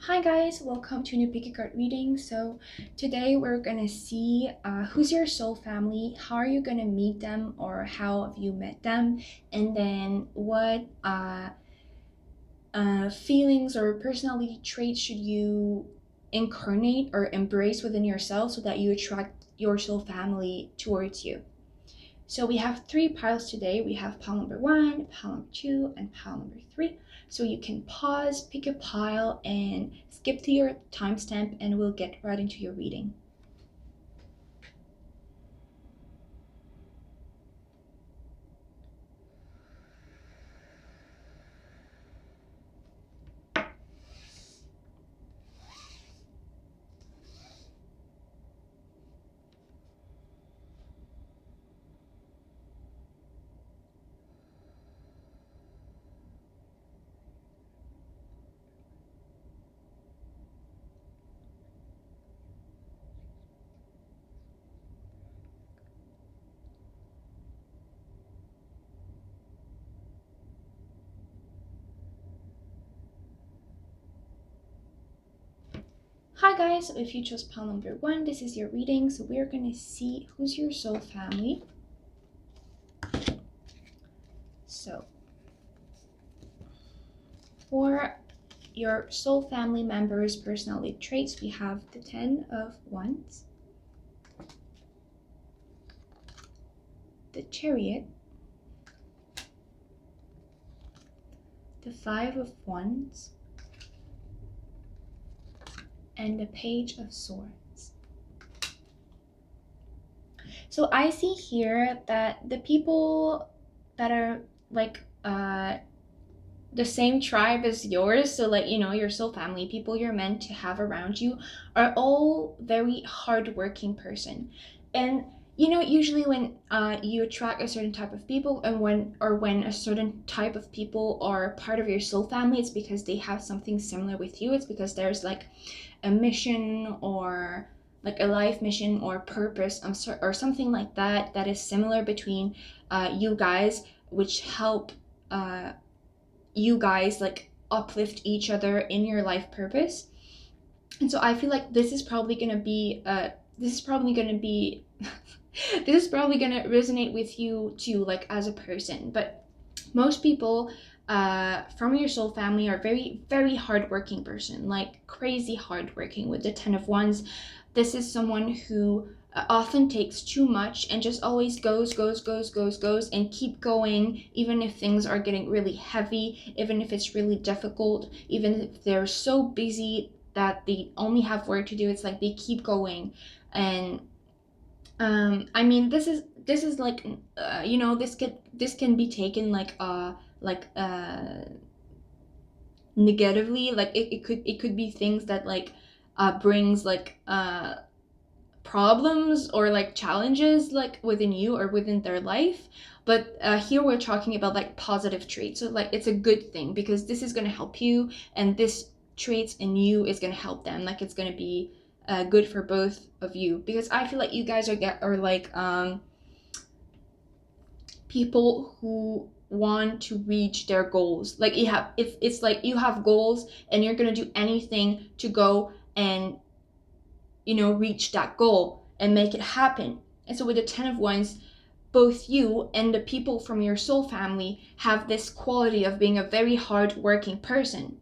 Hi guys, welcome to new Picky Card reading. So today we're gonna see who's your soul family, how are you gonna meet them, or how have you met them, and then what feelings or personality traits should you incarnate or embrace within yourself so that you attract your soul family towards you. So we have three piles today. We have pile number 1, pile number 2, and pile number 3. So you can pause, pick a pile, and skip to your timestamp, and we'll get right into your reading. Hi guys, so if you chose pile number 1, this is your reading. So we're gonna see who's your soul family. So for your soul family members' personality traits, we have the 10 of Wands, the Chariot, the 5 of Wands, and the Page of Swords. So I see here that the people that are like the same tribe as yours, so like, you know, your soul family, people you're meant to have around you, are all very hardworking person. And you know, usually when you attract a certain type of people, and when a certain type of people are part of your soul family, it's because they have something similar with you. It's because there's like a mission, or like a life mission or purpose, or something like that, that is similar between you guys, which help you guys like uplift each other in your life purpose. And so I feel like this is probably gonna be this is probably gonna be this is probably gonna resonate with you too, like as a person. But most people from your soul family are very, very hardworking person, like crazy hardworking. With the 10 of Wands, this is someone who often takes too much and just always goes and keep going, even if things are getting really heavy, even if it's really difficult, even if they're so busy that they only have work to do. It's like they keep going. And I mean, this is like you know, this can be taken like negatively. Like it could be things that like brings like problems or like challenges like within you or within their life. But here we're talking about like positive traits, so like it's a good thing, because this is going to help you, and this traits in you is going to help them. Like it's going to be good for both of you, because I feel like you guys are like people who want to reach their goals. Like you have, it's like you have goals and you're going to do anything to go and, you know, reach that goal and make it happen. And so with the 10 of Wands, both you and the people from your soul family have this quality of being a very hard-working person.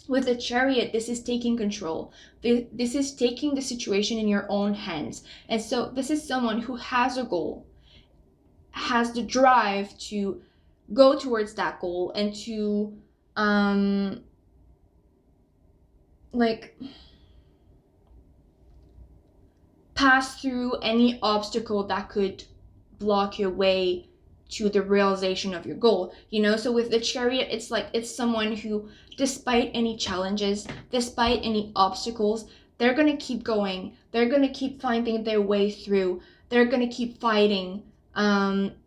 With the Chariot, this is taking control. This is taking the situation in your own hands. And so this is someone who has a goal, has the drive to go towards that goal, and to like pass through any obstacle that could block your way to the realization of your goal, you know. So with the Chariot, it's like it's someone who, despite any challenges, despite any obstacles, they're gonna keep going, they're gonna keep finding their way through, they're gonna keep fighting.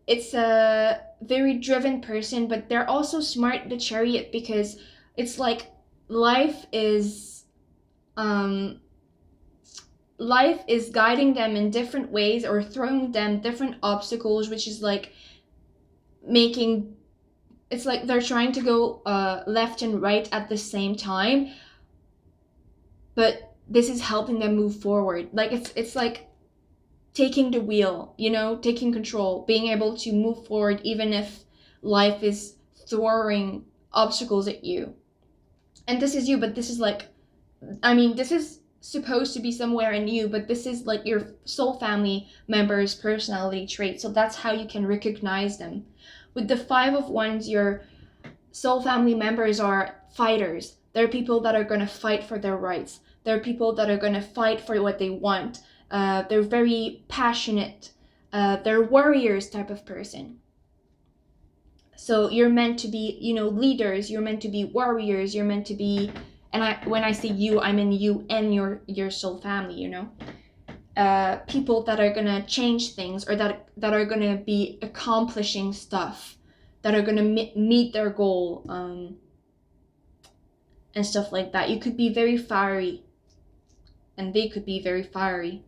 It's a very driven person, but they're also smart, the Chariot, because it's like life is life is guiding them in different ways, or throwing them different obstacles, which is like making, it's like they're trying to go left and right at the same time. but this is helping them move forward. Like it's like taking the wheel, you know, taking control, being able to move forward even if life is throwing obstacles at you. And this is you, but this is like, I mean, this is supposed to be somewhere in you, but this is like your soul family member's personality trait. So that's how you can recognize them. With the Five of Wands, your soul family members are fighters. They're people that are going to fight for their rights. They're people that are going to fight for what they want. They're very passionate. They're warriors type of person. So you're meant to be, you know, leaders. You're meant to be warriors. You're meant to be, and when I say you, I mean you and your soul family. You know, people that are gonna change things, or that are gonna be accomplishing stuff, that are gonna meet their goal, and stuff like that. You could be very fiery, and they could be very fiery.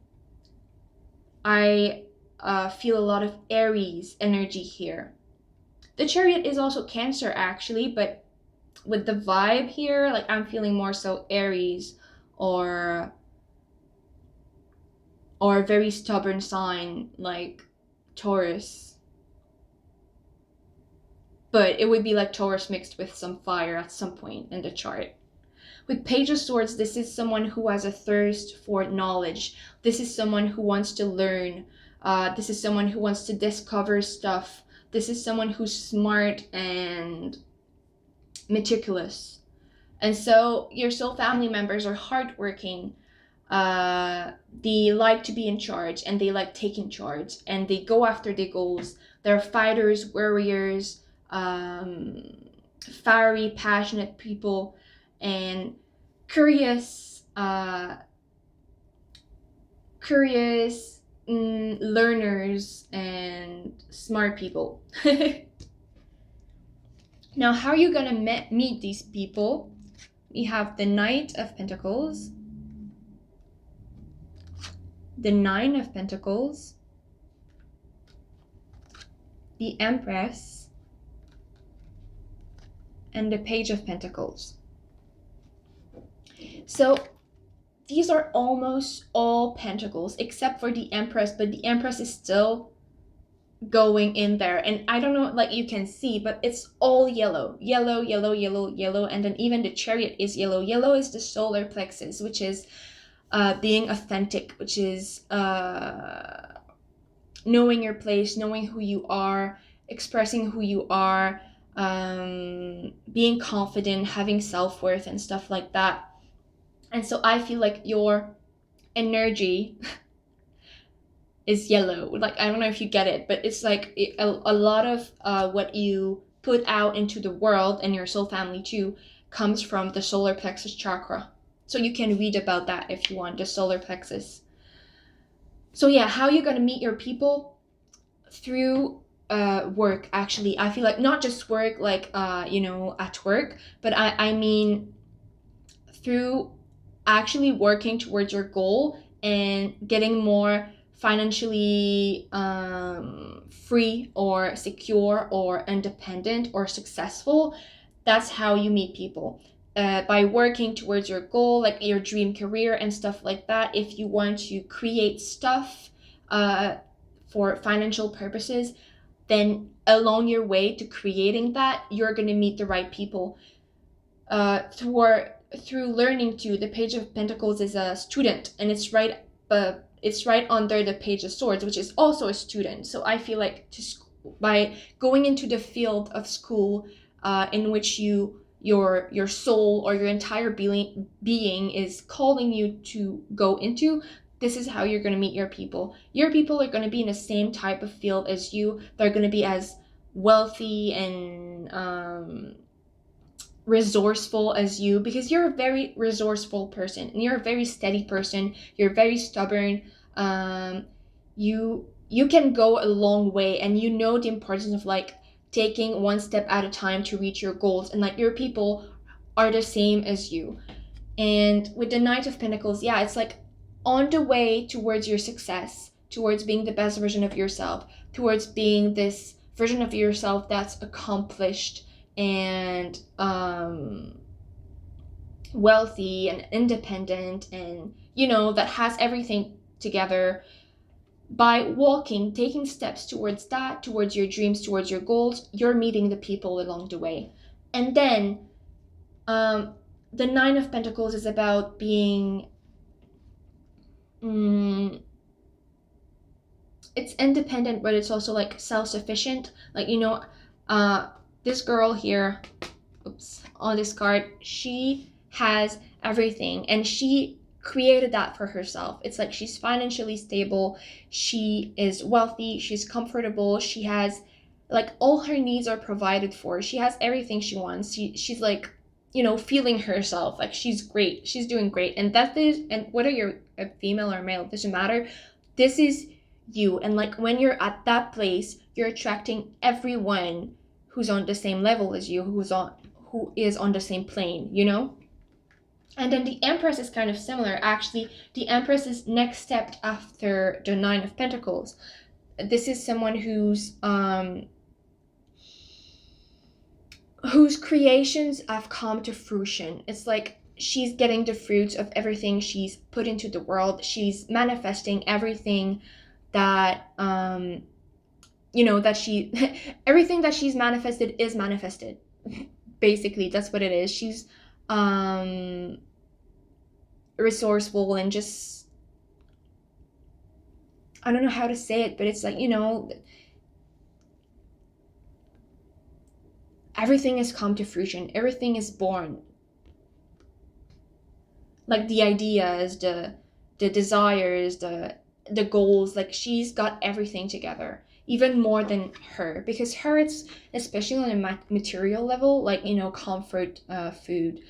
I feel a lot of Aries energy here. The Chariot is also Cancer actually, but with the vibe here, like I'm feeling more so Aries, or a very stubborn sign like Taurus. But it would be like Taurus mixed with some fire at some point in the chart. With Page of Swords, this is someone who has a thirst for knowledge. This is someone who wants to learn. This is someone who wants to discover stuff. This is someone who's smart and meticulous. And so your soul family members are hardworking. They like to be in charge, and they like taking charge, and they go after their goals. They're fighters, warriors, fiery, passionate people, and curious learners and smart people. Now, how are you gonna meet these people? We have the Knight of Pentacles, the Nine of Pentacles, the Empress, and the Page of Pentacles. So these are almost all pentacles except for the Empress, but the Empress is still going in there, and I don't know, like you can see, but it's all yellow, yellow, yellow, yellow, yellow, and then even the Chariot is yellow. Yellow is the solar plexus, which is being authentic, which is knowing your place, knowing who you are, expressing who you are, being confident, having self-worth and stuff like that. And so I feel like your energy is yellow. Like, I don't know if you get it, but it's like a lot of what you put out into the world, and your soul family too, comes from the solar plexus chakra. So you can read about that if you want, the solar plexus. So yeah, how are you going to meet your people? Through work, actually. I feel like not just work, like you know, at work, but I mean through actually working towards your goal and getting more financially free or secure or independent or successful. That's how you meet people. By working towards your goal, like your dream career and stuff like that. If you want to create stuff for financial purposes, then along your way to creating that, you're going to meet the right people. Through learning too, the Page of Pentacles is a student, and it's right under the Page of Swords, which is also a student. So I feel like by going into the field of school in which your soul or your entire being is calling you to go into, this is how you're going to meet your people. Your people are going to be in the same type of field as you. They're going to be as wealthy and resourceful as you, because you're a very resourceful person, and you're a very steady person. You're very stubborn. You can go a long way, and you know the importance of like taking one step at a time to reach your goals, and like your people are the same as you. And with the Knight of Pentacles, yeah, it's like on the way towards your success, towards being the best version of yourself, towards being this version of yourself that's accomplished and wealthy and independent, and that has everything together. By walking, taking steps towards that, towards your dreams, towards your goals, you're meeting the people along the way. And then um, the Nine of Pentacles is about being, mm, it's independent, but it's also like self-sufficient. Like, uh, this girl here, oops, on this card, she has everything and she created that for herself. It's like she's financially stable, she is wealthy, she's comfortable, she has like all her needs are provided for. She has everything she wants. She's like, feeling herself like she's great. She's doing great. And that is, and whether you're a female or male, it doesn't matter. This is you. And like when you're at that place, you're attracting everyone who's on the same level as you, who is on the same plane. And then the Empress is kind of similar. Actually, the Empress is next step after the Nine of Pentacles. This is someone whose creations have come to fruition. It's like she's getting the fruits of everything she's put into the world. She's manifesting everything that that she everything that she's manifested is manifested. Basically, that's what it is. She's resourceful and just, I don't know how to say it, but it's like, everything has come to fruition. Everything is born. Like the ideas, the desires, the goals, like she's got everything together. Even more than her, because her, it's especially on a material level, like comfort, food,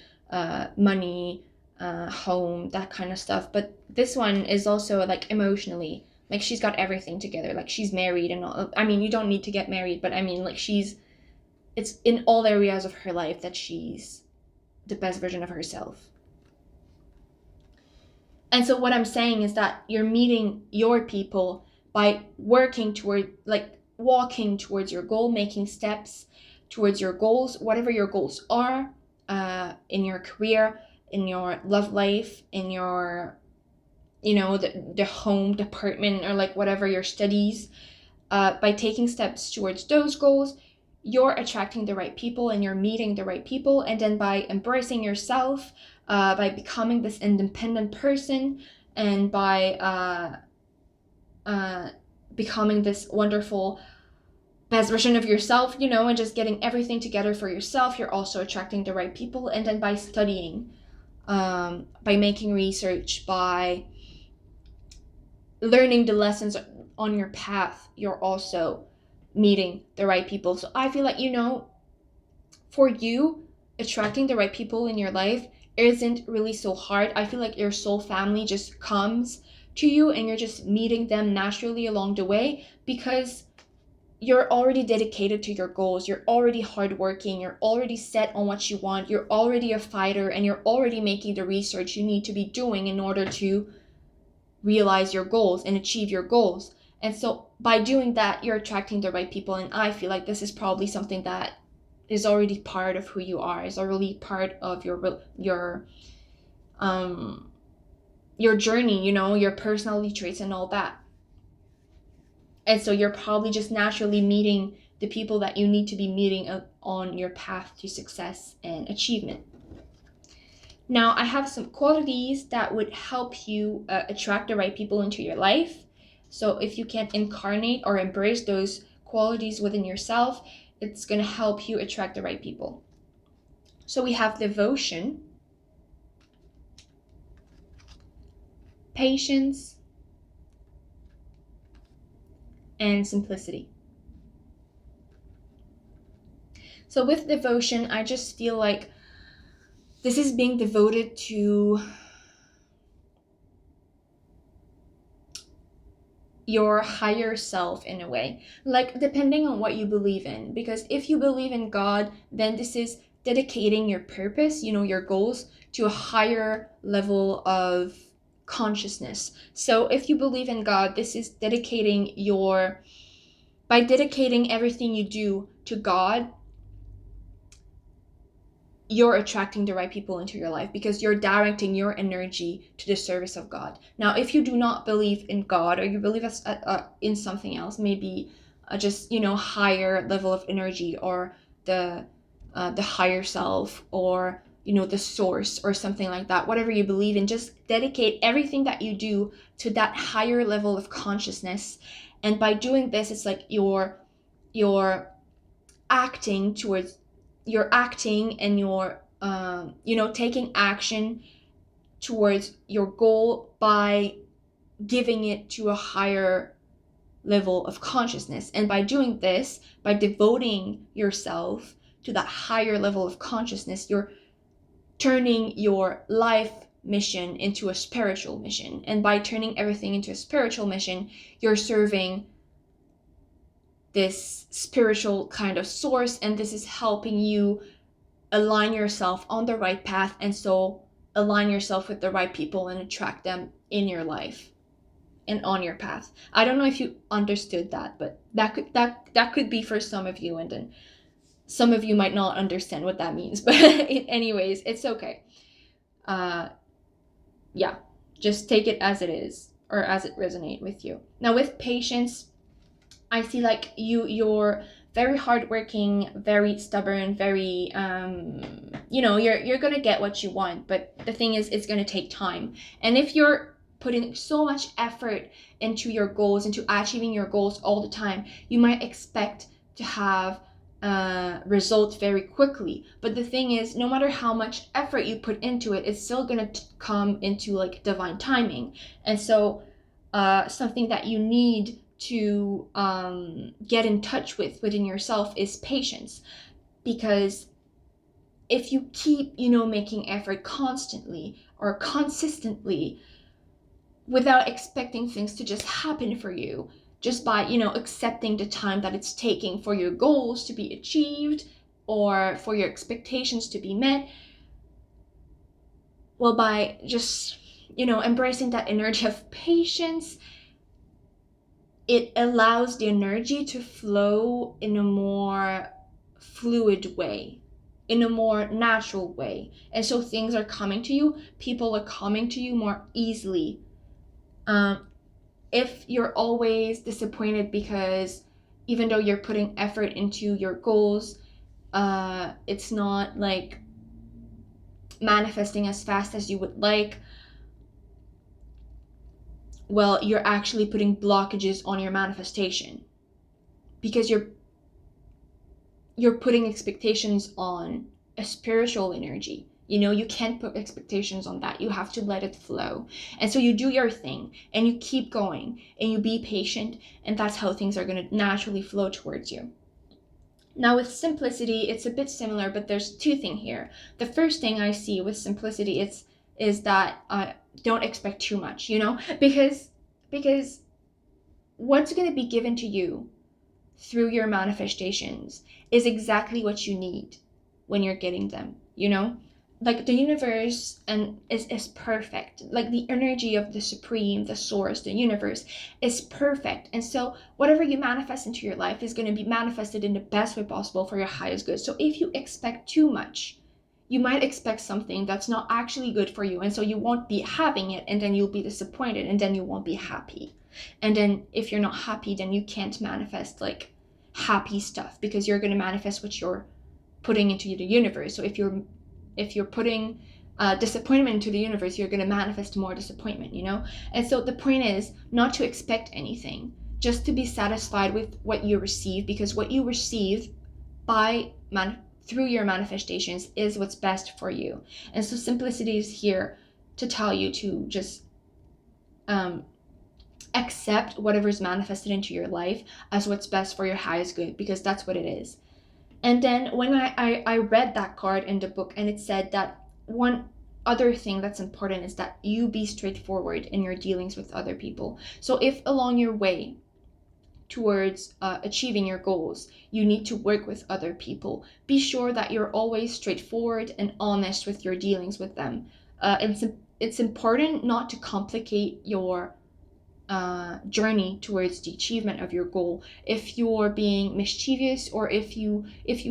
money, home, that kind of stuff. But this one is also like emotionally, like she's got everything together. Like she's married and all. I mean, you don't need to get married, but I mean, like it's in all areas of her life that she's the best version of herself. And so what I'm saying is that you're meeting your people by working toward, like walking towards your goal, making steps towards your goals, whatever your goals are, in your career, in your love life, in your, the home department, or like whatever your studies. By taking steps towards those goals, you're attracting the right people and you're meeting the right people. And then by embracing yourself, by becoming this independent person, and by becoming this wonderful best version of yourself, and just getting everything together for yourself, you're also attracting the right people. And then by studying, by making research, by learning the lessons on your path, you're also meeting the right people. So I feel like, for you, attracting the right people in your life isn't really so hard. I feel like your soul family just comes to you and you're just meeting them naturally along the way, because you're already dedicated to your goals. You're already hardworking. You're already set on what you want. You're already a fighter, and you're already making the research you need to be doing in order to realize your goals and achieve your goals. And so by doing that, you're attracting the right people. And I feel like this is probably something that is already part of who you are, is already part of your journey, your personality traits and all that. And so you're probably just naturally meeting the people that you need to be meeting on your path to success and achievement. Now, I have some qualities that would help you attract the right people into your life. So if you can incarnate or embrace those qualities within yourself, it's going to help you attract the right people. So we have devotion, patience, and simplicity. So with devotion, I just feel like this is being devoted to your higher self in a way, like depending on what you believe in. Because if you believe in God, then this is dedicating your purpose, your goals, to a higher level of consciousness. So if you believe in God, this is by dedicating everything you do to God, you're attracting the right people into your life because you're directing your energy to the service of God. Now, if you do not believe in God, or you believe in something else, maybe just, higher level of energy, or the higher self, or the source, or something like that, whatever you believe in, just dedicate everything that you do to that higher level of consciousness. And by doing this, it's like you're acting towards you're acting, and you're taking action towards your goal by giving it to a higher level of consciousness. And by doing this, by devoting yourself to that higher level of consciousness, you're turning your life mission into a spiritual mission. And by turning everything into a spiritual mission, you're serving this spiritual kind of source, and this is helping you align yourself on the right path, and so align yourself with the right people and attract them in your life and on your path. I don't know if you understood that, but that could be for some of you, and then some of you might not understand what that means, but anyways, it's okay. Yeah, just take it as it is, or as it resonates with you. Now, with patience, I see like you're very hardworking, very stubborn, very you're gonna get what you want, but the thing is, it's gonna take time. And if you're putting so much effort into your goals, into achieving your goals all the time, you might expect to have results very quickly. But the thing is, no matter how much effort you put into it, it's still gonna come into like divine timing. And so something that you need to get in touch with within yourself is patience. Because if you keep making effort constantly or consistently without expecting things to just happen for you, just by accepting the time that it's taking for your goals to be achieved, or for your expectations to be met, well, by just embracing that energy of patience, it allows the energy to flow in a more fluid way, in a more natural way. And so things are coming to you, people are coming to you more easily. If you're always disappointed because even though you're putting effort into your goals, it's not like manifesting as fast as you would like, well, you're actually putting blockages on your manifestation, because you're putting expectations on a spiritual energy. You can't put expectations on that. You have to let it flow. And so you do your thing, and you keep going, and you be patient, and that's how things are going to naturally flow towards you. Now, with simplicity, it's a bit similar, but there's two things here. The first thing I see with simplicity is that don't expect too much, because what's going to be given to you through your manifestations is exactly what you need when you're getting them. Like the universe is perfect. Like the energy of the supreme, the source, the universe is perfect. And so whatever you manifest into your life is going to be manifested in the best way possible for your highest good. So if you expect too much, you might expect something that's not actually good for you, and so you won't be having it, and then you'll be disappointed, and then you won't be happy. And then if you're not happy, then you can't manifest like happy stuff, because you're going to manifest what you're putting into the universe. So if you're putting disappointment into the universe, you're going to manifest more disappointment. And so the point is not to expect anything, just to be satisfied with what you receive, because what you receive through your manifestations is what's best for you. And so simplicity is here to tell you to just accept whatever's manifested into your life as what's best for your highest good, because that's what it is. And then when I read that card in the book, and it said that one other thing that's important is that you be straightforward in your dealings with other people. So if along your way towards achieving your goals, you need to work with other people, be sure that you're always straightforward and honest with your dealings with them. It's important not to complicate your journey towards the achievement of your goal. If you're being mischievous, or if you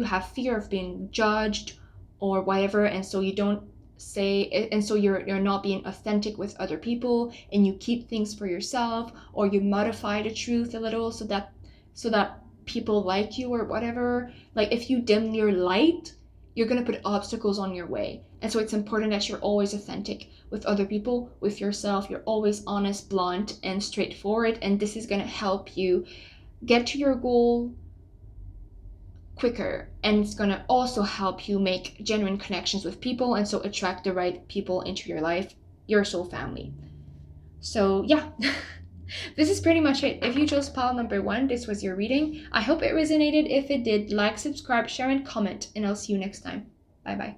have fear of being judged, or whatever, and so you don't say, and so you're not being authentic with other people, and you keep things for yourself, or you modify the truth a little so that people like you or whatever. Like if you dim your light, you're going to put obstacles on your way. And so it's important that you're always authentic with other people, with yourself. You're always honest, blunt, and straightforward, and this is going to help you get to your goal quicker, and it's going to also help you make genuine connections with people, and so attract the right people into your life, your soul family. So yeah. This is pretty much it. If you chose pile number 1, this was your reading. I hope it resonated. If it did, like, subscribe, share, and comment, and I'll see you next time. Bye bye.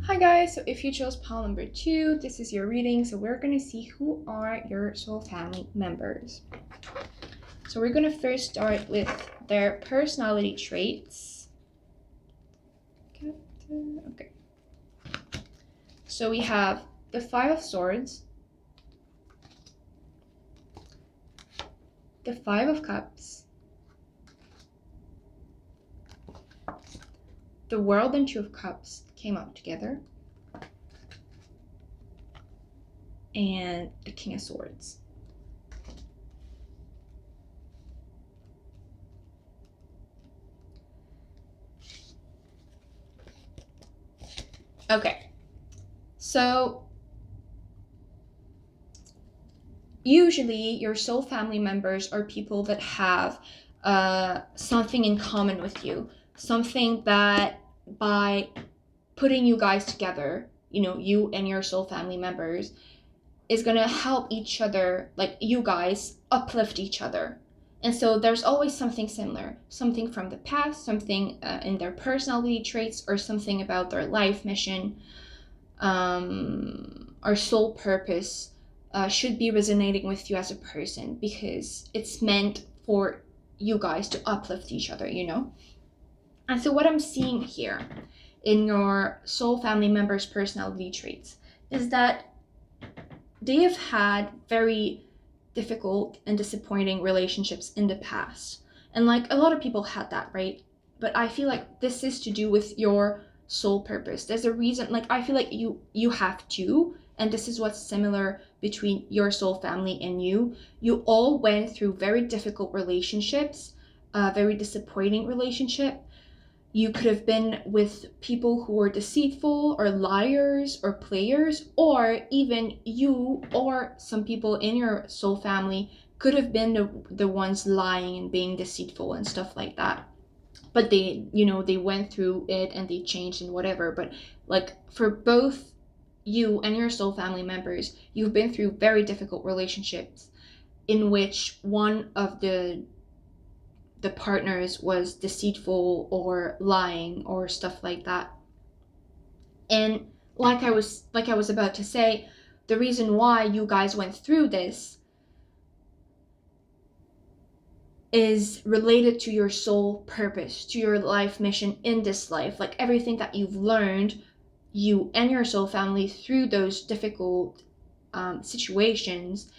Hi guys, so if you chose pile number 2, this is your reading. So we're going to see who are your soul family members. So we're going to first start with their personality traits. Okay. So we have the 5 of Swords, the 5 of Cups, the World and 2 of Cups came out together, and the King of Swords. Okay, so usually your soul family members are people that have something in common with you, something that by putting you guys together, you and your soul family members, is going to help each other, like you guys uplift each other. And so there's always something similar, something from the past, something in their personality traits, or something about their life mission or soul purpose should be resonating with you as a person, because it's meant for you guys to uplift each other, And so what I'm seeing here in your soul family members' personality traits is that they have had very difficult and disappointing relationships in the past. And like a lot of people had that, right? But I feel like this is to do with your soul purpose. There's a reason, like I feel like you have to, and this is what's similar between your soul family and you. You all went through very difficult relationships, very disappointing relationship. You could have been with people who were deceitful or liars or players, or even you or some people in your soul family could have been the ones lying and being deceitful and stuff like that. But they went through it and they changed and whatever. But like for both you and your soul family members, you've been through very difficult relationships in which one of the partners was deceitful or lying or stuff like that. And like I was about to say, the reason why you guys went through this is related to your soul purpose, to your life mission in this life. Like everything that you've learned, you and your soul family, through those difficult situations,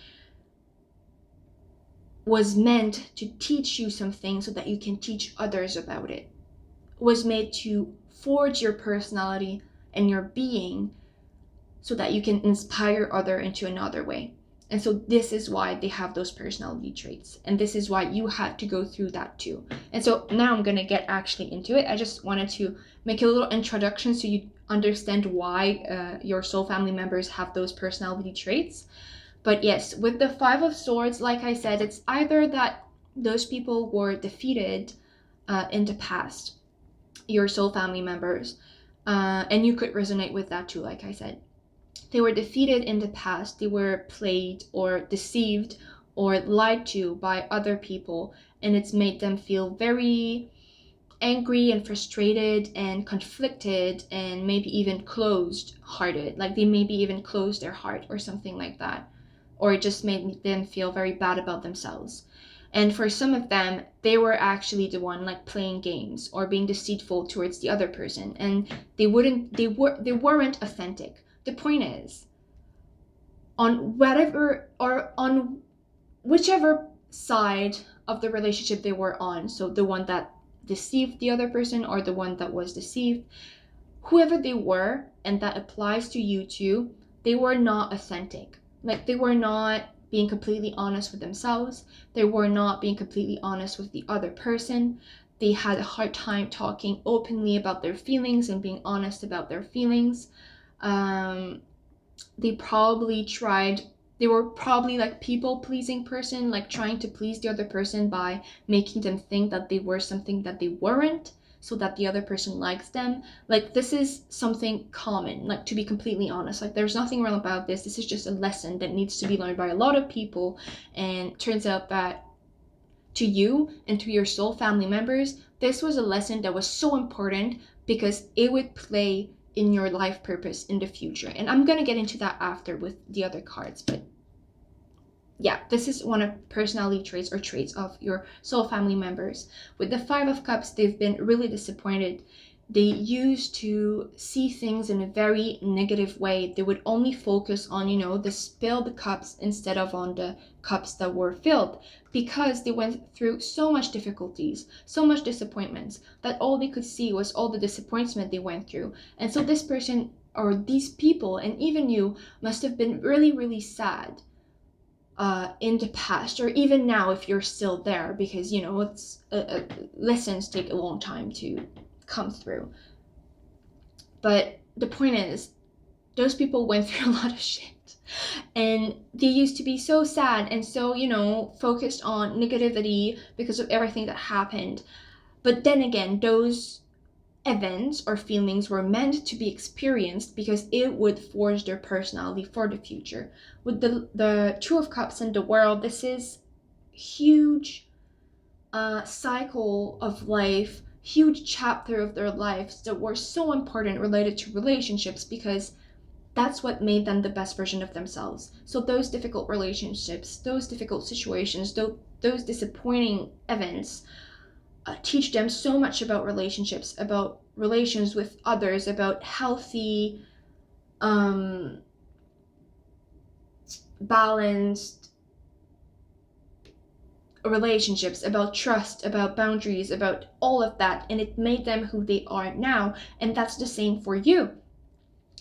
was meant to teach you something so that you can teach others about it. Was made to forge your personality and your being so that you can inspire other into another way. And so this is why they have those personality traits, and this is why you had to go through that too. And so now I'm gonna get actually into it. I just wanted to make a little introduction so you understand why your soul family members have those personality traits. But yes, with the 5 of Swords, like I said, it's either that those people were defeated in the past, your soul family members. And you could resonate with that too, like I said. They were defeated in the past, they were played or deceived or lied to by other people, and it's made them feel very angry and frustrated and conflicted and maybe even closed hearted. Like they maybe even closed their heart or something like that. Or it just made them feel very bad about themselves. And for some of them, they were actually the one like playing games or being deceitful towards the other person, and they weren't authentic. The point is, on whatever or on whichever side of the relationship they were on, so the one that deceived the other person or the one that was deceived, whoever they were, and that applies to you too, they were not authentic. Like they were not being completely honest with themselves. They were not being completely honest with the other person. They had a hard time talking openly about their feelings and being honest about their feelings. They were probably like people pleasing person, like trying to please the other person by making them think that they were something that they weren't, so that the other person likes them. Like this is something common, like to be completely honest. Like there's nothing wrong about this. This is just a lesson that needs to be learned by a lot of people. And turns out that to you and to your soul family members, this was a lesson that was so important because it would play in your life purpose in the future. And I'm gonna get into that after with the other cards, but yeah, this is one of personality traits or traits of your soul family members. With the Five of Cups, they've been really disappointed. They used to see things in a very negative way. They would only focus on, the spilled cups instead of on the cups that were filled, because they went through so much difficulties, so much disappointments, that all they could see was all the disappointment they went through. And so this person or these people, and even you, must have been really, really sad in the past, or even now if you're still there, because it's lessons take a long time to come through. But the point is, those people went through a lot of shit, and they used to be so sad and so focused on negativity because of everything that happened. But then again, those events or feelings were meant to be experienced because it would forge their personality for the future. With the Two of Cups and the World, this is huge cycle of life, huge chapter of their lives that were so important related to relationships, because that's what made them the best version of themselves. So those difficult relationships, those difficult situations, those disappointing events teach them so much about relationships, about relations with others, about healthy, balanced relationships, about trust, about boundaries, about all of that. And it made them who they are now. And that's the same for you.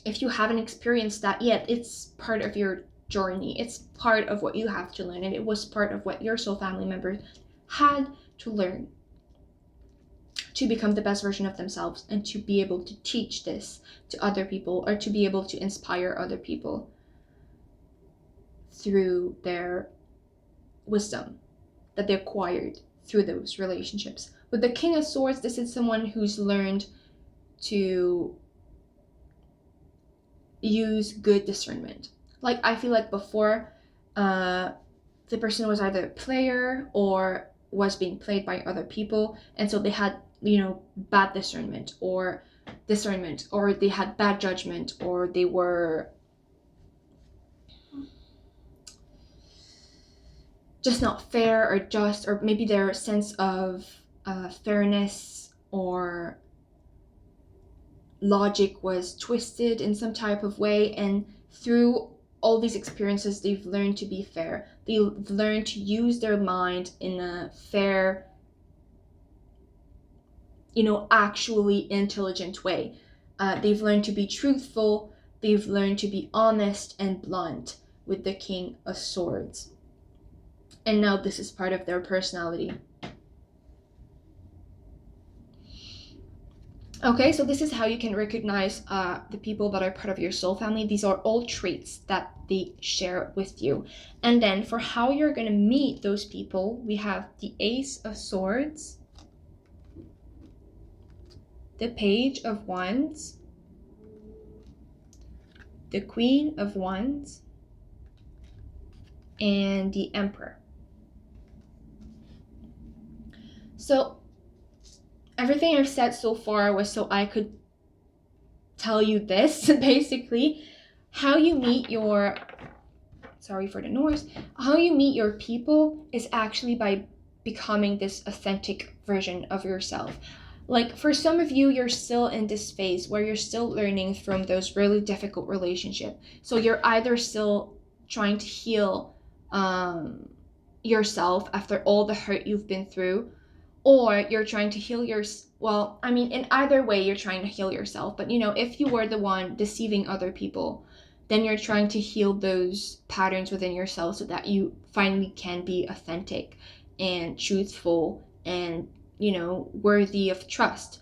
If you haven't experienced that yet, it's part of your journey. It's part of what you have to learn. And it was part of what your soul family members had to learn to become the best version of themselves, and to be able to teach this to other people, or to be able to inspire other people through their wisdom that they acquired through those relationships. With the King of Swords, this is someone who's learned to use good discernment. Like I feel like before, the person was either a player or was being played by other people, and so they had bad discernment, or they had bad judgment, or they were just not fair or just, or maybe their sense of fairness or logic was twisted in some type of way. And through all these experiences, they've learned to be fair. They've learned to use their mind in a fair, actually intelligent way. They've learned to be truthful. They've learned to be honest and blunt with the King of Swords. And now this is part of their personality. Okay, so this is how you can recognize the people that are part of your soul family. These are all traits that they share with you. And then for how you're going to meet those people, we have the Ace of Swords, the Page of Wands, the Queen of Wands, and the Emperor. So everything I've said so far was so I could tell you this, basically. How you meet your, sorry for the noise, how you meet your people is actually by becoming this authentic version of yourself. Like for some of you, you're still in this phase where you're still learning from those really difficult relationships. So you're either still trying to heal yourself after all the hurt you've been through, or you're trying to heal in either way you're trying to heal yourself. But if you were the one deceiving other people, then you're trying to heal those patterns within yourself so that you finally can be authentic and truthful and worthy of trust.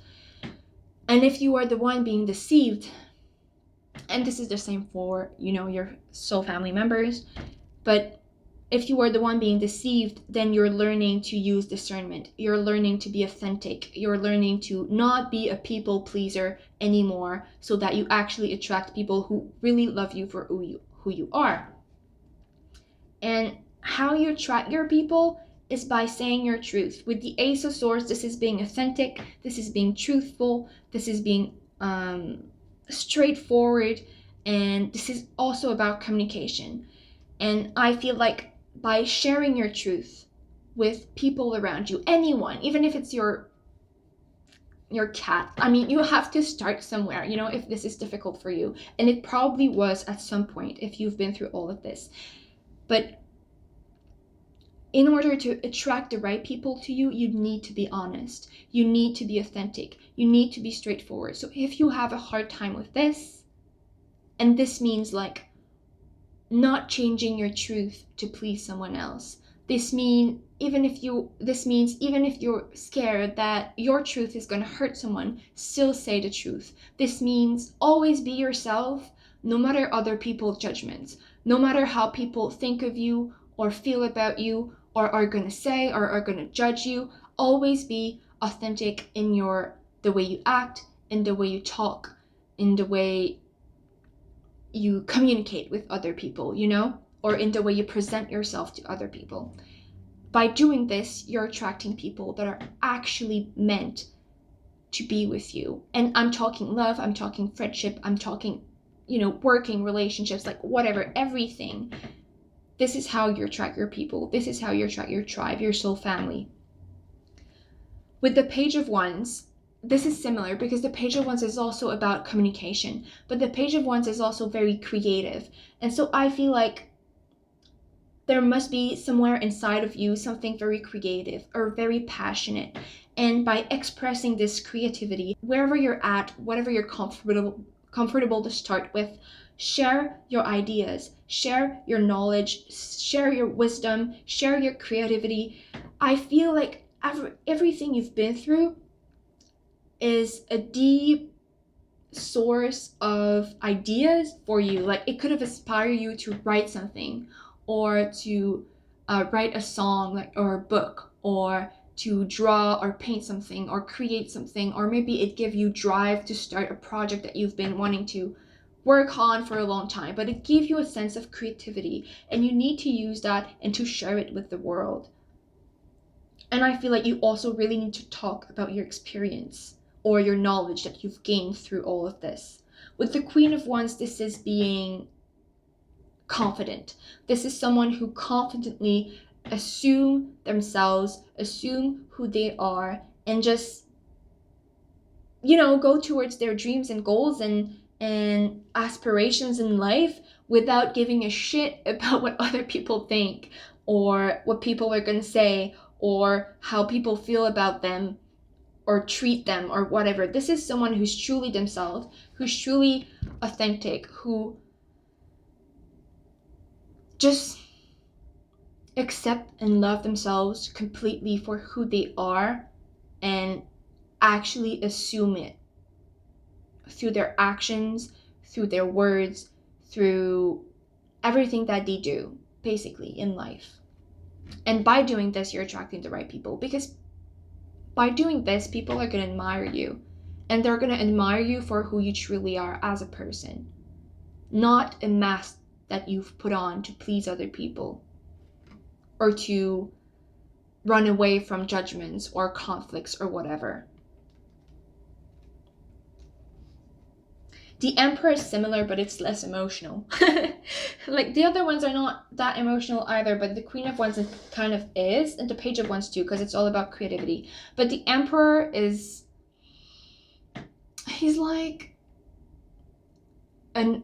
And if you are the one being deceived, and this is the same for your soul family members, but if you are the one being deceived, then you're learning to use discernment. You're learning to be authentic. You're learning to not be a people pleaser anymore, so that you actually attract people who really love you for who you are. And how you attract your people is by saying your truth. With the Ace of Swords, this is being authentic. This is being truthful. This is being straightforward. And this is also about communication. And I feel like by sharing your truth with people around you, anyone, even if it's your cat, you have to start somewhere, if this is difficult for you. And it probably was at some point if you've been through all of this. But in order to attract the right people to you, you need to be honest. You need to be authentic. You need to be straightforward. So if you have a hard time with this, and this means like not changing your truth to please someone else. This means even if you're scared that your truth is going to hurt someone, still say the truth. This means always be yourself, no matter other people's judgments, no matter how people think of you or feel about you or are going to say or are going to judge you. Always be authentic in the way you act, in the way you talk, in the way you communicate with other people, or in the way you present yourself to other people. By doing this, you're attracting people that are actually meant to be with you. And I'm talking love, I'm talking friendship, I'm talking, working relationships, like whatever, everything. This is how you attract your people. This is how you attract your tribe, your soul family. With the Page of Wands, this is similar because the Page of Wands is also about communication, but the Page of Wands is also very creative. And so I feel like there must be somewhere inside of you something very creative or very passionate. And by expressing this creativity, wherever you're at, whatever you're comfortable to start with, share your ideas, share your knowledge, share your wisdom, share your creativity. I feel like everything you've been through is a deep source of ideas for you. Like it could have inspired you to write something, or to write a song, or a book, or to draw or paint something or create something, or maybe it gave you drive to start a project that you've been wanting to work on for a long time. But it gave you a sense of creativity, and you need to use that and to share it with the world. And I feel like you also really need to talk about your experience or your knowledge that you've gained through all of this. With the Queen of Wands, this is being confident. This is someone who confidently assume themselves, assume who they are, and just, go towards their dreams and goals and aspirations in life without giving a shit about what other people think or what people are going to say or how people feel about them or treat them or whatever. This is someone who's truly themselves, who's truly authentic, who just accept and love themselves completely for who they are and actually assume it through their actions, through their words, through everything that they do, basically, in life. And by doing this, you're attracting the right people, because by doing this, people are going to admire you and they're going to admire you for who you truly are as a person, not a mask that you've put on to please other people or to run away from judgments or conflicts or whatever. The Emperor is similar, but it's less emotional. Like, the other ones are not that emotional either, but the Queen of Wands kind of is, and the Page of Wands too, because it's all about creativity. But the Emperor is, he's like an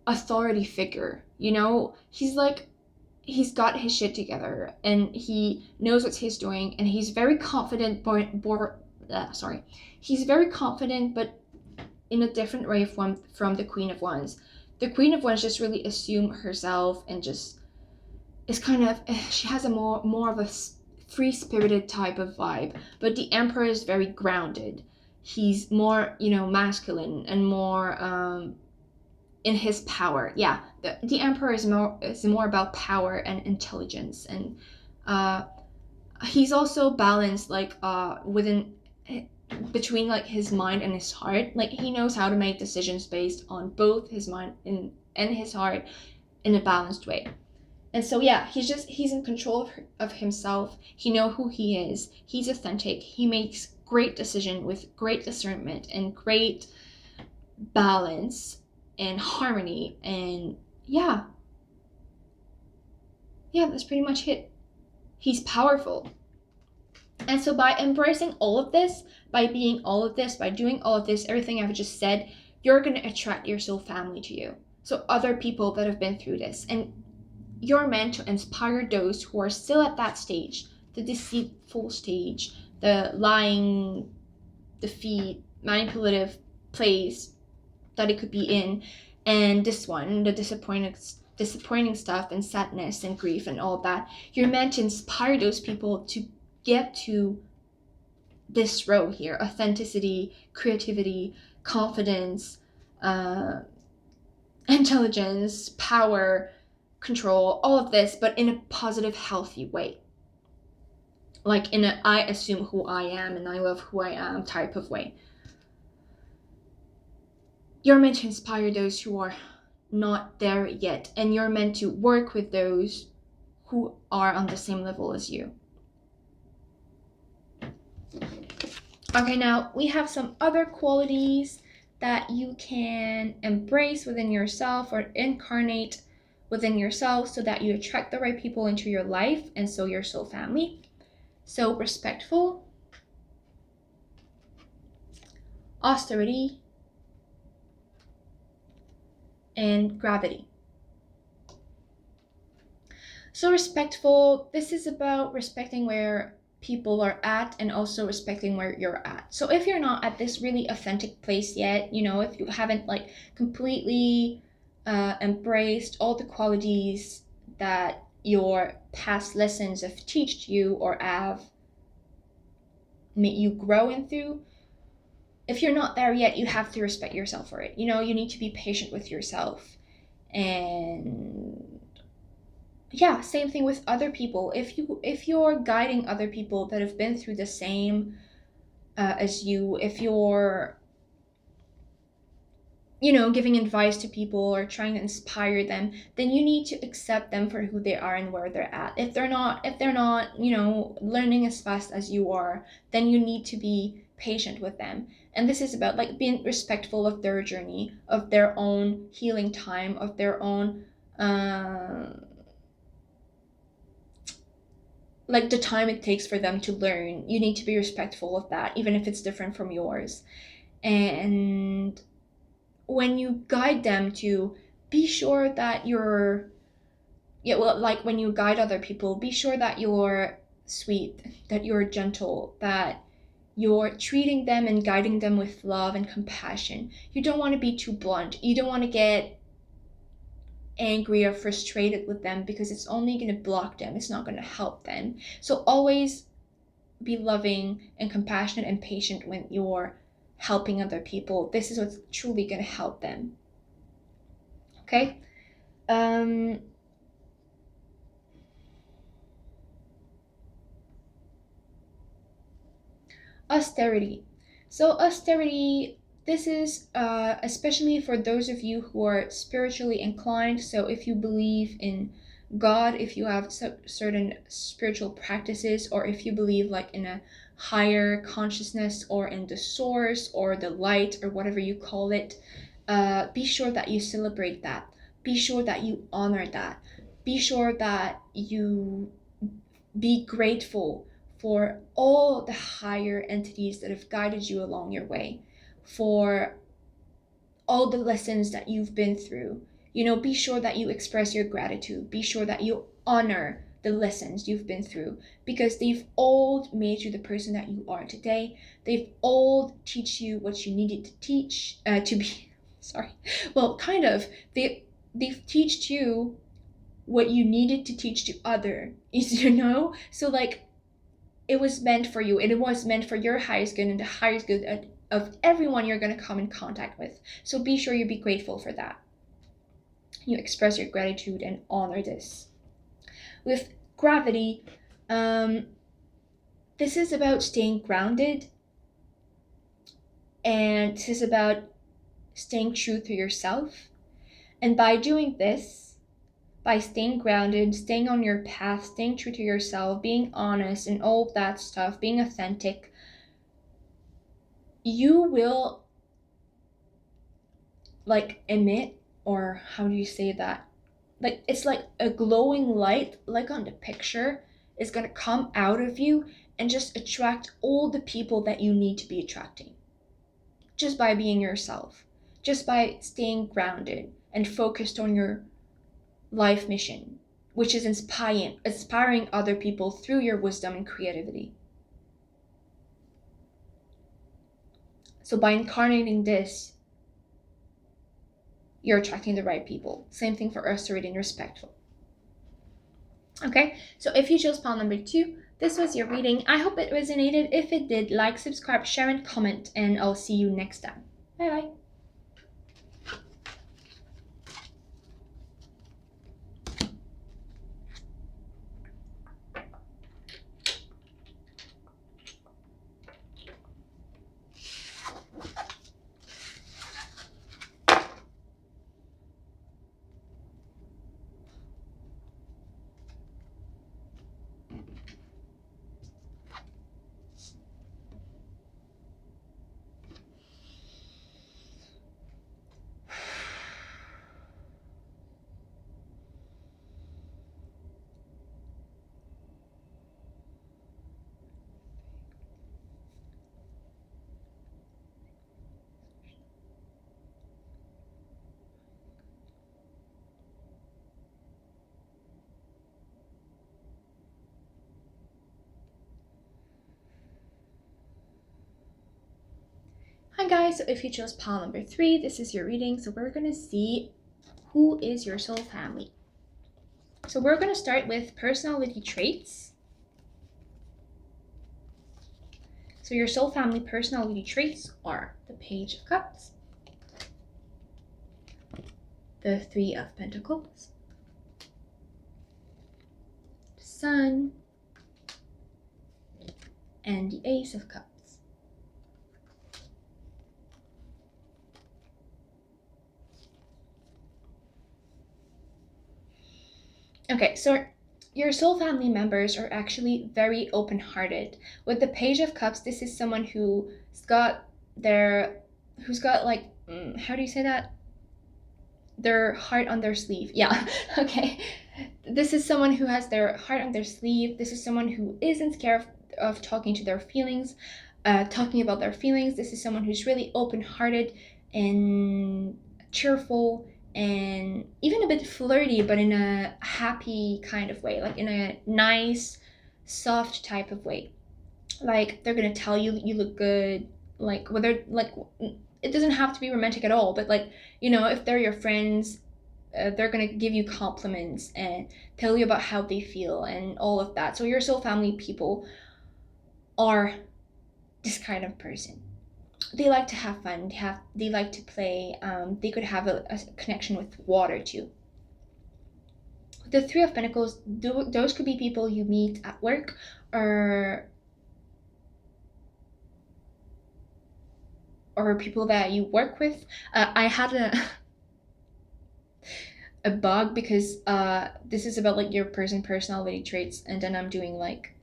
authority figure, you know? He's like, he's got his shit together, and he knows what he's doing, and he's very confident, he's very confident, but in a different way from the Queen of Wands. The Queen of Wands just really assumes herself and just is kind of, she has a more of a free-spirited type of vibe. But the Emperor is very grounded. He's more, masculine and more in his power. Yeah, the Emperor is more about power and intelligence, and he's also balanced, like within between like his mind and his heart. Like, he knows how to make decisions based on both his mind and his heart in a balanced way. And so yeah, he's in control of himself. He knows who he is. He's authentic. He makes great decision with great discernment and great balance and harmony. And yeah, that's pretty much it. He's powerful. And so by embracing all of this, by being all of this, by doing all of this, everything I've just said, you're going to attract your soul family to you. So other people that have been through this. And you're meant to inspire those who are still at that stage, the deceitful stage, the lying, defeat, manipulative place that it could be in. And this one, the disappointing stuff and sadness and grief and all that. You're meant to inspire those people to get to this row here: authenticity, creativity, confidence, intelligence, power, control, all of this, but in a positive, healthy way. Like in a I assume who I am and I love who I am type of way. You're meant to inspire those who are not there yet, and you're meant to work with those who are on the same level as you. Okay, now we have some other qualities that you can embrace within yourself or incarnate within yourself so that you attract the right people into your life and so your soul family. So respectful, austerity, and gravity. So respectful, this is about respecting where people are at and also respecting where you're at. So if you're not at this really authentic place yet, if you haven't like completely embraced all the qualities that your past lessons have taught you or have made you grow into, if you're not there yet, you have to respect yourself for it. You need to be patient with yourself. And yeah, same thing with other people. If you're guiding other people that have been through the same as you, if you're giving advice to people or trying to inspire them, then you need to accept them for who they are and where they're at. If they're not learning as fast as you are, then you need to be patient with them. And this is about like being respectful of their journey, of their own healing time, of their own like the time it takes for them to learn. You need to be respectful of that, even if it's different from yours. And when you guide them, to be sure that like when you guide other people, be sure that you're sweet, that you're gentle, that you're treating them and guiding them with love and compassion. You don't want to be too blunt. You don't want to get angry or frustrated with them, because it's only going to block them. It's not going to help them. So always be loving and compassionate and patient when you're helping other people. This is what's truly going to help them. Okay? Austerity. So austerity, this is especially for those of you who are spiritually inclined. So if you believe in God, if you have certain spiritual practices, or if you believe like in a higher consciousness or in the source or the light or whatever you call it, be sure that you celebrate that. Be sure that you honor that. Be sure that you be grateful for all the higher entities that have guided you along your way, for all the lessons that you've been through. Be sure that you express your gratitude. Be sure that you honor the lessons you've been through, because they've all made you the person that you are today. They've all teach you what you needed to teach to be sorry. Well, kind of. They've taught you what you needed to teach to other. So like, it was meant for you, and it was meant for your highest good and the highest good of everyone you're going to come in contact with. So be sure you be grateful for that. You express your gratitude and honor this. With gravity, this is about staying grounded, and this is about staying true to yourself. And by doing this, by staying grounded, staying on your path, staying true to yourself, being honest and all of that stuff, being authentic, you will like emit, or how do you say that? Like, it's like a glowing light, like on the picture, is gonna come out of you and just attract all the people that you need to be attracting. Just by being yourself, just by staying grounded and focused on your life mission, which is inspiring other people through your wisdom and creativity. So by incarnating this, you're attracting the right people. Same thing for austerity and respectful. Okay, so if you chose pile number 2, this was your reading. I hope it resonated. If it did, like, subscribe, share, and comment, and I'll see you next time. Bye bye. Hi guys, so if you chose pile number 3, this is your reading. So we're going to see who is your soul family. So we're going to start with personality traits. So your soul family personality traits are the Page of Cups, the Three of Pentacles, the Sun, and the Ace of Cups. Okay, so your soul family members are actually very open-hearted. With the Page of Cups, this is someone who's got like, how do you say that? Their heart on their sleeve. Yeah, okay. This is someone who has their heart on their sleeve. This is someone who isn't scared of talking to their feelings, talking about their feelings. This is someone who's really open-hearted and cheerful, and even a bit flirty, but in a happy kind of way, like in a nice, soft type of way. Like, they're gonna tell you you look good, like, whether, like, it doesn't have to be romantic at all, but like, if they're your friends, they're gonna give you compliments and tell you about how they feel and all of that. So your soul family people are this kind of person. They like to have fun. They like to play. They could have a connection with water too. The Three of Pentacles, those could be people you meet at work, or or people that you work with. I had a bug because this is about like your personality traits, and then I'm doing like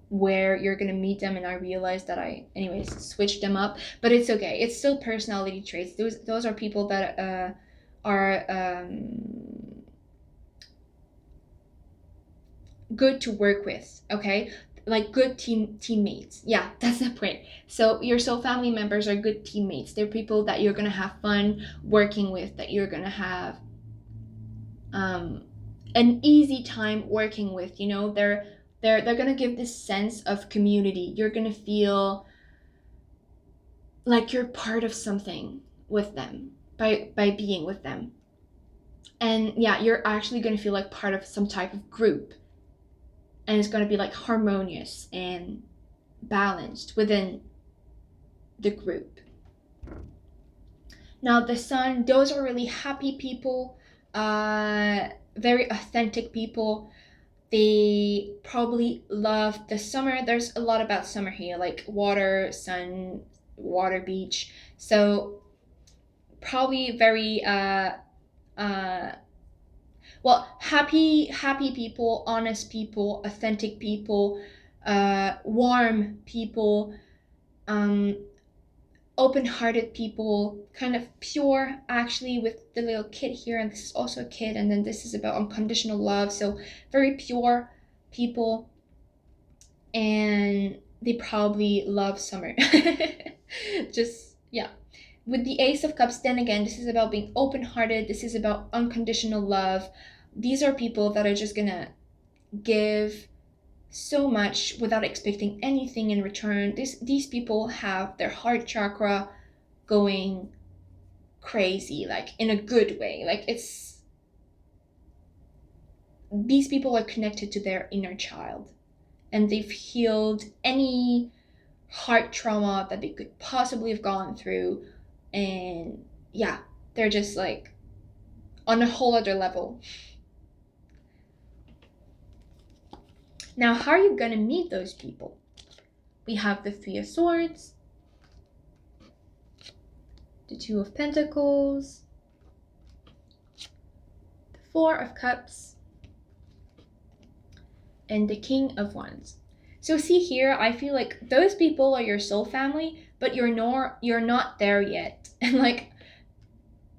where you're gonna meet them, and I realized that I anyways switched them up, but it's okay. It's still personality traits. Those are people that are good to work with. Okay, like good teammates. Yeah, that's the point. So your soul family members are good teammates. They're people that you're gonna have fun working with, that you're gonna have um, an easy time working with. You know, they're gonna give this sense of community. You're gonna feel like you're part of something with them by being with them. And yeah, you're actually gonna feel like part of some type of group, and it's gonna be like harmonious and balanced within the group. Now the sun, those are really happy people, very authentic people. They probably love the summer. There's a lot about summer here, like water, sun, water, beach. So probably very uh well, happy people, honest people, authentic people, warm people, um open-hearted people, kind of pure actually, with the little kid here, and this is also a kid, and then this is about unconditional love. So very pure people, and they probably love summer. Just yeah. With the Ace of Cups, then again, this is about being open-hearted. This is about unconditional love. These are people that are just gonna give so much without expecting anything in return. These people have their heart chakra going crazy, like in a good way. Like it's these people are connected to their inner child, and they've healed any heart trauma that they could possibly have gone through. And yeah, they're just like on a whole other level. Now, how are you gonna meet those people? We have the Three of Swords, the Two of Pentacles, the Four of Cups, and the King of Wands. So see here, I feel like those people are your soul family, but you're not there yet. And like,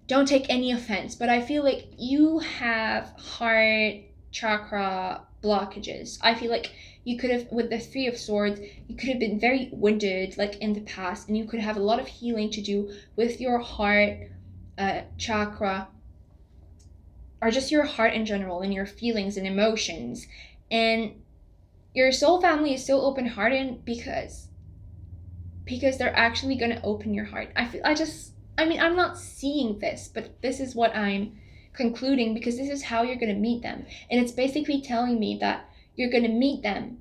don't take any offense, but I feel like you have heart chakra blockages. I feel like you could have, with the Three of Swords, you could have been very wounded like in the past, and you could have a lot of healing to do with your heart chakra, or just your heart in general, and your feelings and emotions. And your soul family is so open-hearted because they're actually going to open your heart. I'm not seeing this, but this is what I'm concluding, because this is how you're going to meet them. And it's basically telling me that you're going to meet them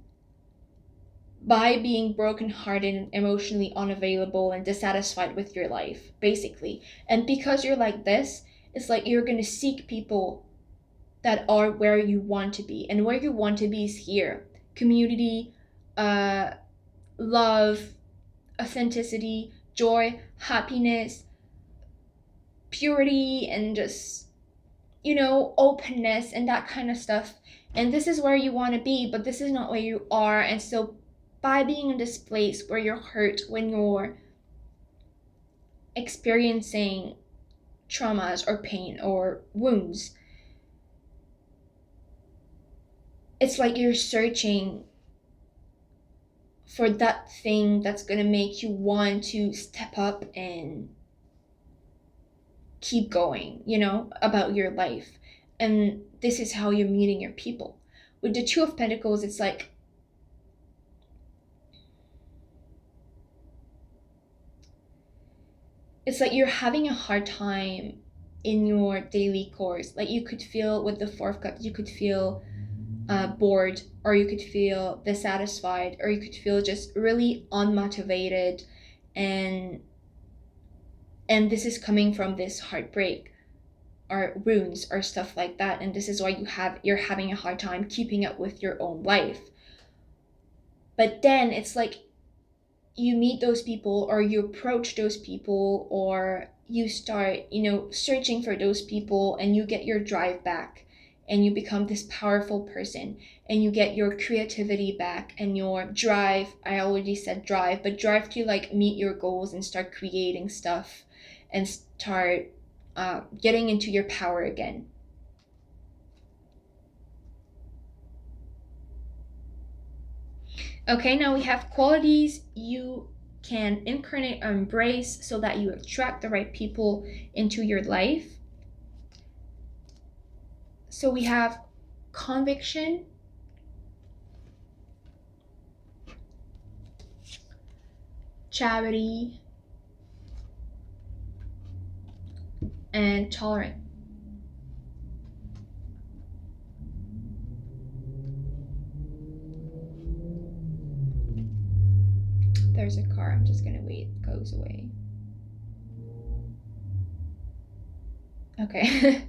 by being brokenhearted and emotionally unavailable and dissatisfied with your life, basically. And because you're like this, it's like you're going to seek people that are where you want to be. And where you want to be is here. Community, love, authenticity, joy, happiness, purity, and just, openness and that kind of stuff. And this is where you want to be, but this is not where you are. And so by being in this place where you're hurt, when you're experiencing traumas or pain or wounds, it's like you're searching for that thing that's going to make you want to step up and keep going, about your life. And this is how you're meeting your people. With the Two of Pentacles, it's like you're having a hard time in your daily course. Like you could feel with the Four of Cups, you could feel bored, or you could feel dissatisfied, or you could feel just really unmotivated, and this is coming from this heartbreak or wounds or stuff like that. And this is why you're having a hard time keeping up with your own life. But then it's like you meet those people, or you approach those people, or you start, searching for those people, and you get your drive back, and you become this powerful person, and you get your creativity back, and your drive. I already said drive, but drive to like meet your goals and start creating stuff, and start getting into your power again. Okay, now we have qualities you can incarnate or embrace so that you attract the right people into your life. So we have conviction, charity, and tolerant. There's a car. I'm just gonna wait. It goes away. Okay.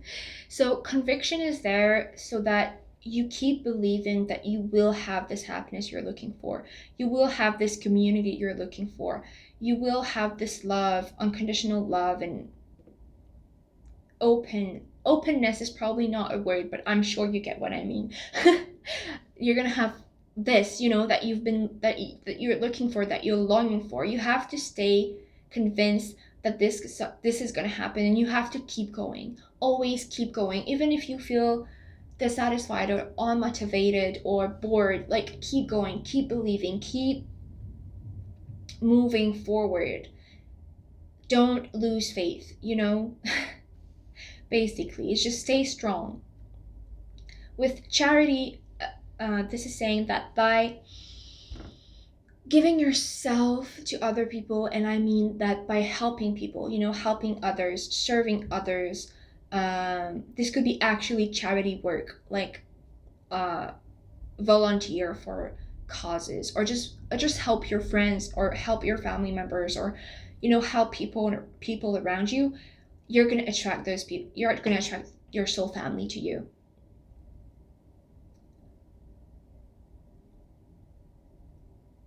So conviction is there so that you keep believing that you will have this happiness you're looking for. You will have this community you're looking for. You will have this love, unconditional love, and openness is probably not a word, but I'm sure you get what I mean. You're gonna have this, that that you're looking for, that you're longing for. You have to stay convinced that this is gonna happen, and you have to keep going. Always keep going, even if you feel dissatisfied or unmotivated or bored. Like, keep going, keep believing, keep moving forward. Don't lose faith. Basically, it's just stay strong. With charity, this is saying that by giving yourself to other people, and I mean that by helping people, helping others, serving others. This could be actually charity work, like volunteer for causes, or just help your friends, or help your family members, or help people around you. You're going to attract those people. You're going to attract your soul family to you.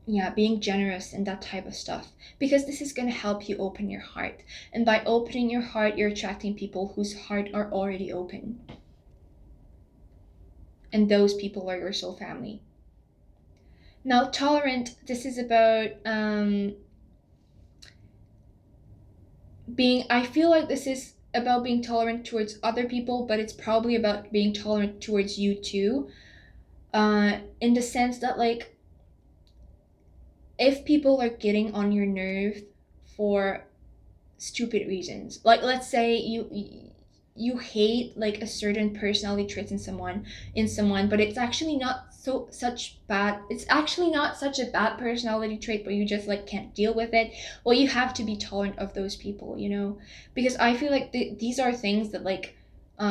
Yeah, being generous and that type of stuff, because this is going to help you open your heart, and by opening your heart, you're attracting people whose heart are already open, and those people are your soul family. Now, tolerant, this is about I feel like this is about being tolerant towards other people, but it's probably about being tolerant towards you too, in the sense that, like, if people are getting on your nerve for stupid reasons, like, let's say you hate like a certain personality trait in someone, but it's actually not such a bad personality trait, but you just like can't deal with it. Well, you have to be tolerant of those people, because I feel like these are things that, like,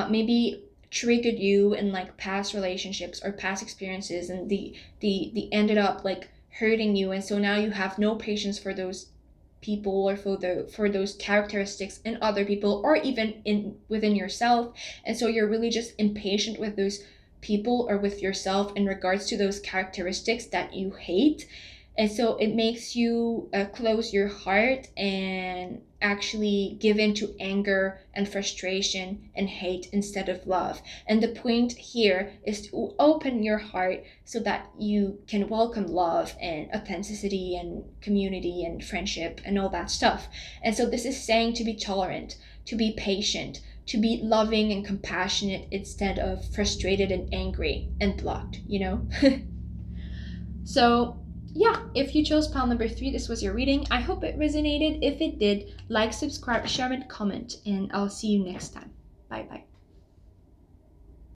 maybe triggered you in like past relationships or past experiences, and the ended up like hurting you, and so now you have no patience for those people, or for those characteristics in other people, or even within yourself. And so you're really just impatient with those people, or with yourself, in regards to those characteristics that you hate. And so it makes you close your heart and actually give in to anger and frustration and hate instead of love. And the point here is to open your heart so that you can welcome love and authenticity and community and friendship and all that stuff. And so this is saying to be tolerant, to be patient, to be loving and compassionate, instead of frustrated and angry and blocked. So yeah, if you chose pile number 3, this was your reading. I hope it resonated. If it did, like, subscribe, share, and comment, and I'll see you next time. Bye bye.